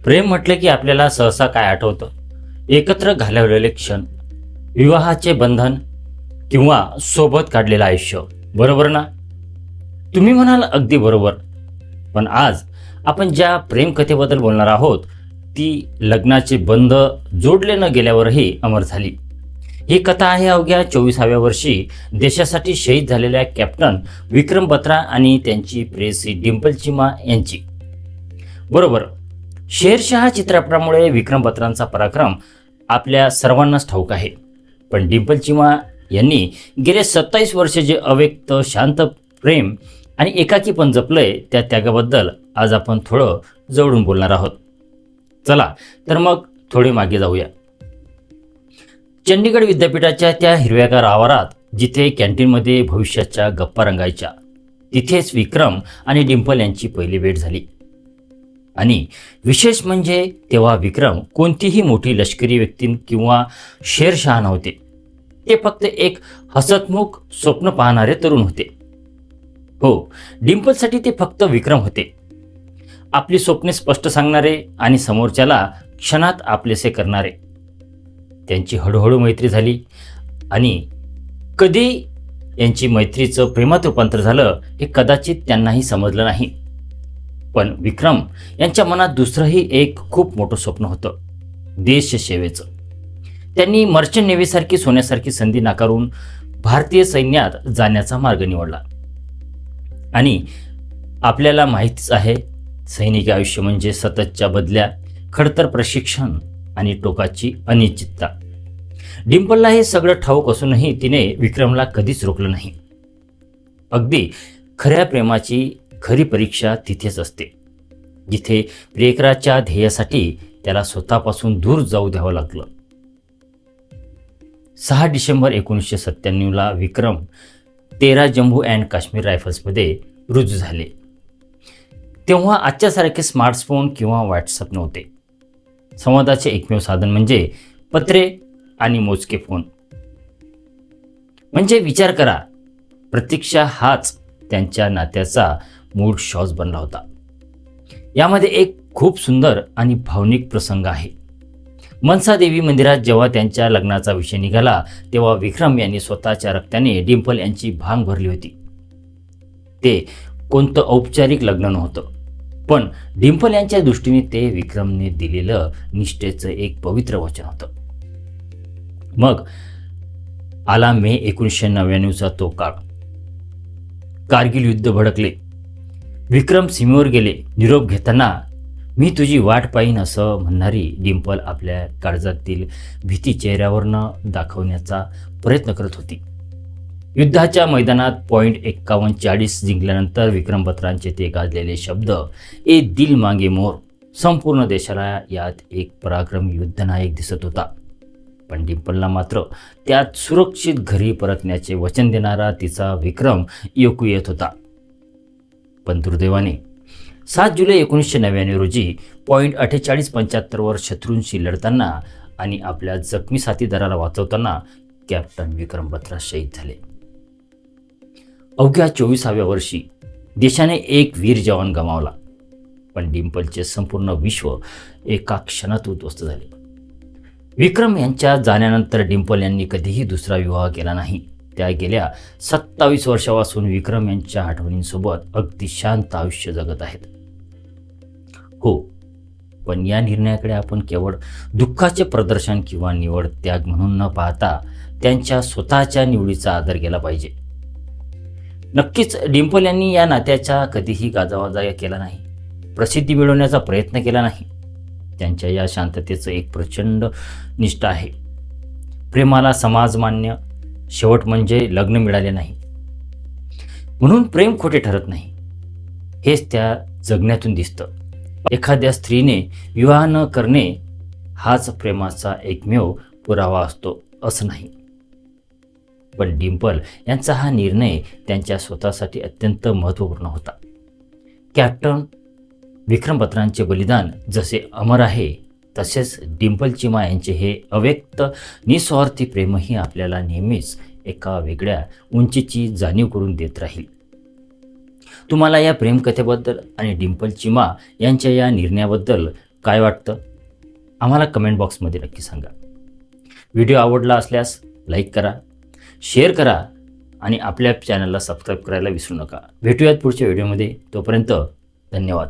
प्रेम म्हटलं की आपल्याला सहसा काय आठवतं? एकत्र घालवलेले क्षण, विवाहाचे बंधन किंवा सोबत काढलेलं आयुष्य, बरोबर ना? तुम्ही म्हणाल अगदी बरोबर. पण आज आपण ज्या प्रेमकथेबद्दल बोलणार आहोत ती लग्नाचे बंध जोडले न गेल्यावरही अमर झाली. ही कथा आहे अवघ्या 24व्या वर्षी देशासाठी शहीद झालेल्या कॅप्टन विक्रम बत्रा आणि त्यांची प्रेयसी डिंपल चिमा यांची. बरोबर, शेरशाह चित्रपटामुळे विक्रम बत्रांचा पराक्रम आपल्या सर्वांनाच ठाऊक आहे. पण डिंपल चिमा यांनी गेले 27 वर्ष जे अव्यक्त शांत प्रेम आणि एकाकीपण जपलंय त्या त्यागाबद्दल आज आपण थोडं जवळून बोलणार आहोत. चला तर मग थोडे मागे जाऊया. चंदीगड विद्यापीठाच्या त्या हिरव्यागार आवारात जिथे कॅन्टीनमध्ये भविष्याच्या गप्पा रंगायच्या, तिथेच विक्रम आणि डिंपल यांची पहिली भेट झाली. आणि विशेष म्हणजे तेव्हा विक्रम कोणतीही मोठी लष्करी व्यक्ती किंवा शेरशाह नव्हते. ते फक्त एक हसतमुख स्वप्न पाहणारे तरुण होते. हो, डिंपलसाठी ते फक्त विक्रम होते. आपली स्वप्ने स्पष्ट सांगणारे आणि समोरच्याला क्षणात आपलेसे करणारे. त्यांची हळूहळू मैत्री झाली आणि कधी यांची मैत्रीचं प्रेमात रूपांतर झालं हे कदाचित त्यांनाही समजलं नाही. पण विक्रम यांच्या मनात दुसरंही एक खूप मोठं स्वप्न होतं, देशसेवेचं. त्यांनी मर्चंट नेव्हीसारखी सोन्यासारखी संधी नाकारून भारतीय सैन्यात जाण्याचा मार्ग निवडला. आणि आपल्याला माहितीच आहे, सैनिकी आयुष्य म्हणजे सततच्या बदल्या, खडतर प्रशिक्षण आणि टोकाची अनिश्चितता. डिंपलला हे सगळं ठाऊक असूनही तिने विक्रमला कधीच रोखलं नाही. अगदी खऱ्या प्रेमाची खरी परीक्षा तिथेच असते, जिथे प्रियकराच्या ध्येयासाठी त्याला स्वतःपासून दूर जाऊ द्यावं लागलं. 6 डिसेंबर 1997ला विक्रम 13 जम्मू अँड काश्मीर रायफल्समध्ये रुजू झाले. तेव्हा आजच्यासारखे स्मार्टफोन किंवा व्हॉट्सअप नव्हते. संवादाचे एकमेव साधन म्हणजे पत्रे आणि मोजके फोन. म्हणजे विचार करा, प्रतीक्षा हाच त्यांच्या नात्याचा मूळ श्वास बनला होता. यामध्ये एक खूप सुंदर आणि भावनिक प्रसंग आहे. मनसा देवी मंदिरात जेव्हा त्यांच्या लग्नाचा विषय निघाला तेव्हा विक्रम यांनी स्वतःच्या रक्ताने डिंपल यांची भांग भरली होती. ते कोणतं औपचारिक लग्न नव्हतं, पण डिंपल यांच्या दृष्टीने ते विक्रमने दिलेलं निष्ठेचं एक पवित्र वचन होतं. मग आला मे 1999चा तो काळ. कारगिल युद्ध भडकले. विक्रम सीमेवर गेले. निरोप घेताना मी तुझी वाट पाहीन असं म्हणणारी डिंपल आपल्या काळजातील भीती चेहऱ्यावरनं दाखवण्याचा प्रयत्न करत होती. युद्धाच्या मैदानात पॉइंट 51-40 जिंकल्यानंतर विक्रम बत्रांचे ते गाजलेले शब्द, ए दिल मांगे मोर, संपूर्ण देशाला यात एक पराक्रमी युद्धनायक दिसत होता. पण डिंपलला मात्र त्यात सुरक्षित घरी परतण्याचे वचन देणारा तिचा विक्रम ऐकू येत होता. पण दुर्दैवाने 7 जुलै 1999 रोजी पॉइंट 48-75वर शत्रूंशी लढताना आणि आपल्या जखमी साथीदाराला वाचवताना कॅप्टन विक्रम बत्रा शहीद झाले. अवघ्या 24व्या वर्षी देशाने एक वीर जवान गमावला. पण डिंपलचे संपूर्ण विश्व एका क्षणात उद्ध्वस्त झाले. विक्रम यांच्या जाण्यानंतर डिंपल यांनी कधीही दुसरा विवाह केला नाही. त्या गेल्या 27 वर्षापासून विक्रम यांच्या आठवणींसोबत अगदी शांत आयुष्य जगत आहेत. हो, पण या निर्णयाकडे आपण केवळ दुःखाचे प्रदर्शन किंवा निवड त्याग म्हणून न पाहता त्यांच्या स्वतःच्या निवडीचा आदर केला पाहिजे. नक्कीच डिंपल यांनी या नात्याचा कधीही गाजावाजा केला नाही, प्रसिद्धी मिळवण्याचा प्रयत्न केला नाही. त्यांच्या या शांततेचं एक प्रचंड निष्ठा आहे. प्रेमाला समाजमान्य शेवट म्हणजे लग्न मिळाले नाही म्हणून प्रेम खोटे ठरत नाही, हेच त्या जगण्यातून दिसतं. एखाद्या स्त्रीने विवाह न करणे हाच प्रेमाचा एकमेव पुरावा असतो असं नाही. पण डिंपल यांचा हा निर्णय त्यांच्या स्वतःसाठी अत्यंत महत्त्वपूर्ण होता. कॅप्टन विक्रम बत्रांचे बलिदान जसे अमर आहे, तसेच डिंपल चिमा यांचे हे अव्यक्त निस्वार्थी प्रेमही आपल्याला नेहमीच एका वेगळ्या उंचीची जाणीव करून देत राहील. तुम्हाला या प्रेमकथेबद्दल आणि डिंपल चिमा यांच्या या निर्णयाबद्दल काय वाटतं आम्हाला कमेंट बॉक्समध्ये नक्की सांगा. व्हिडिओ आवडला असल्यास लाईक करा, शेअर करा आणि आपल्या चॅनलला सबस्क्राईब करायला विसरू नका. भेटूयात पुढच्या व्हिडिओमध्ये. तोपर्यंत धन्यवाद.